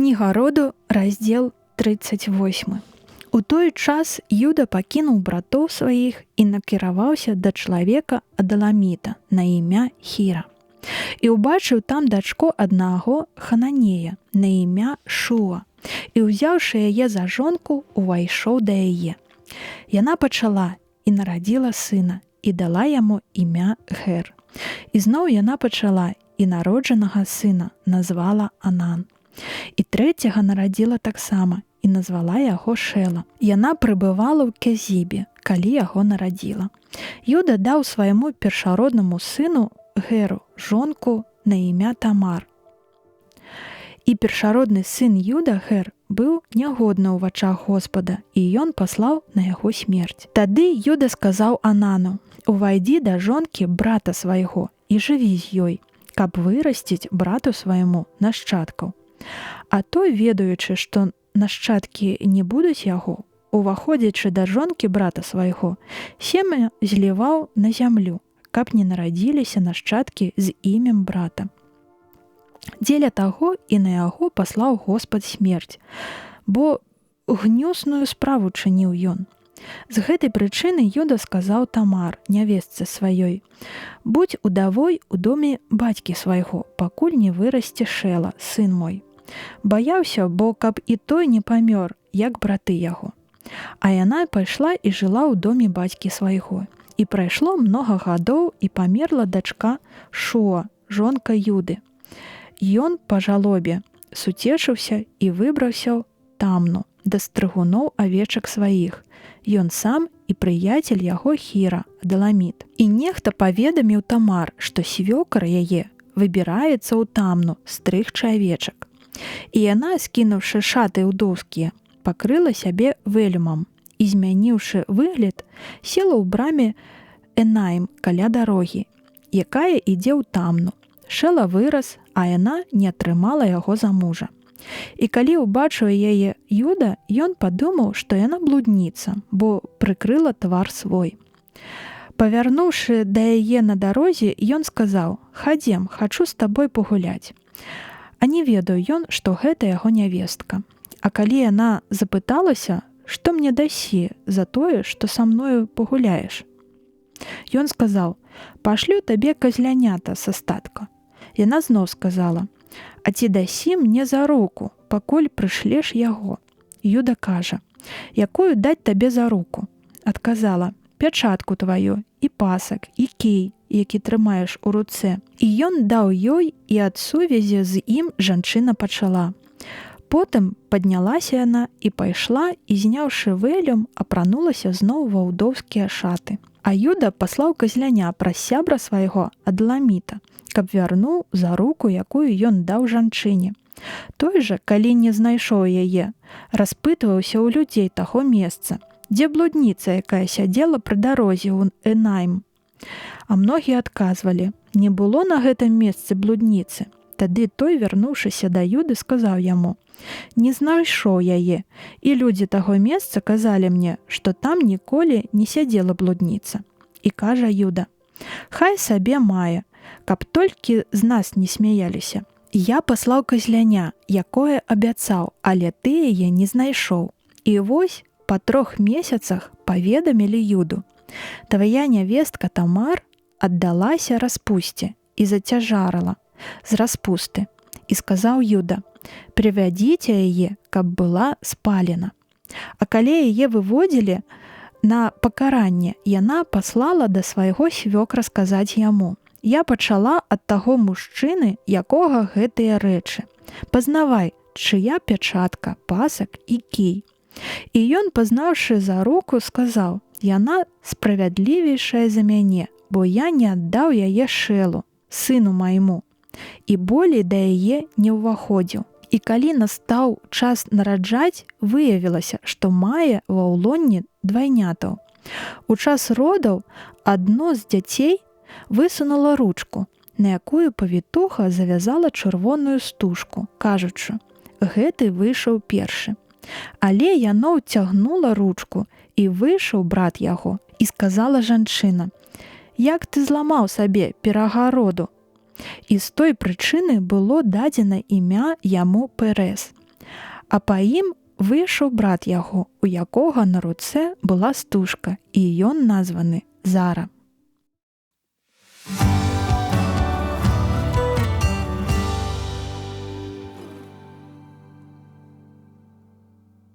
Кніга роду, раздзел 38. У той час Юда пакінуў братоў сваіх і накіраваўся да чалавека Адаламіта на імя Хіра. І ўбачыў там дачку аднаго Хананея на імя Шуа, і ўзяўшы яе за жонку, увайшоў да яе. Яна пачала і нарадзіла сына, і дала яму імя Гер. І зноў яна пачала і народжанага сына назвала Анан. І трэцяга нарадзіла таксама і назвала яго Шэла. Яна прыбывала ў Кезібе, калі яго нарадзіла. Юда даў свайму першароднаму сыну Геру жонку на імя Тамар. І першародны сын Юда Гер быў нягодны ў вачах Господа, і ён паслаў на яго смерць. Тады Юда сказаў Анану: «Увайдзі да жонкі брата свайго і жыві з ёй, каб вырасціць брату свайму нашчадкаў». А той, ведаючы, што нашчадкі не будуць яго, уваходзячы да жонкі брата свайго, семя зліваў на зямлю, каб не нарадзіліся нашчадкі з імем брата. Дзеля таго і на яго паслаў Господ смерць, бо гнюсную справу чыніў ён. З гэтай прычыны Юда сказаў Тамар, нявестцы сваёй: «Будзь удавой у доме бацькі свайго, пакуль не вырасце Шэла, сын мой». Баяўся, бо каб і той не памёр, як браты яго. А яна пайшла і жыла ў доме бацькі свайго. І прайшло многа гадоў, і памерла дачка Шуа, жонка Юды. Ён па жалобе суцешыўся і выбраўся ў Тамну да стрыгуноў авечак сваіх. Ён сам і прыяцель яго Хіра, Адаламіт. І нехта паведаміў Тамар, што свёкар яе выбіраецца ў Тамну стрыгчы авечак. І яна, скінуўшы шаты ўдоўскія, пакрыла сябе вэлюмам і, змяніўшы выгляд, села ў браме Энаім каля дарогі, якая ідзе ў Тамну. Шэла вырас, а яна не атрымала яго за мужа. І калі ўбачыў яе Юда, ён падумаў, што яна блудніца, бо прыкрыла твар свой. Павярнуўшы да яе на дарозе, ён сказаў: «Хадзем, хачу з табой пагуляць». А не ведаў ён, што гэта яго нявестка. А калі яна запыталася: «Што мне дасі за тое, што са мною пагуляеш?» Ён сказаў: «Пашлю табе казлянята са статка». Яна зноў сказала: «А ці дасі мне за руку, пакуль прышлеш яго?» Юда кажа: «Якую даць табе за руку?» Адказала: «Пячатку тваю, і пасак, і кій, які трымаеш у руцэ». І ён даў ёй, і ад сувязі з ім жанчына пачала. Потым паднялася яна і пайшла, і, зняўшы вэлюм, апранулася зноў ва ўдоўскія шаты. А Юда паслаў казляня праз сябра свайго Адаламіта, каб вярнуў за руку, якую ён даў жанчыне. Той жа, калі не знайшоў яе, распытваўся ў людзей таго месца, дзе блудніца, якая сядзела пры дарозе ў Энаім. А многія адказвалі: «Не было на гэтым месцы блудніцы». Тады той, вярнуўшыся да Юды, сказаў яму: «Не знайшоў яе, і людзі таго месца казалі мне, што там ніколі не сядзела блудніца». І кажа Юда: «Хай сабе мае, каб толькі з нас не смяяліся. Я паслаў казляня, якое абяцаў, але ты яе не знайшоў. І вось па 3 месяцах паведамілі Юду: твая нявестка Тамар аддалася распусце і зацяжарала з распусты. І сказаў Юда: «Прывядзіце яе, каб была спалена». А калі яе выводзілі на пакаранне, яна паслала да свайго свёкра сказаць яму: «Я пачала ад таго мужчыны, якога гэтыя рэчы. Пазнавай, чыя пячатка, пасак і кій». І ён, пазнаўшы за руку, сказаў: «Яна справядлівейшая за мяне, бо я не аддаў яе Шэлу, сыну майму, і болей да яе не ўваходзіў». І калі настаў час нараджаць, выявілася, што мае ва ўлонні двайнятаў. У час родаў адно з дзяцей высунула ручку, на якую павітуха завязала чырвоную стужку, кажучы: «Гэты выйшаў першы». Але яно ўцягнула ручку, і выйшаў брат яго, і сказала жанчына: «Як ты зламаў сабе перагароду?» І з той прычыны было дадзена імя яму Перез. А па ім выйшаў брат яго, у якога на руцэ была стужка, і ён названы Зара.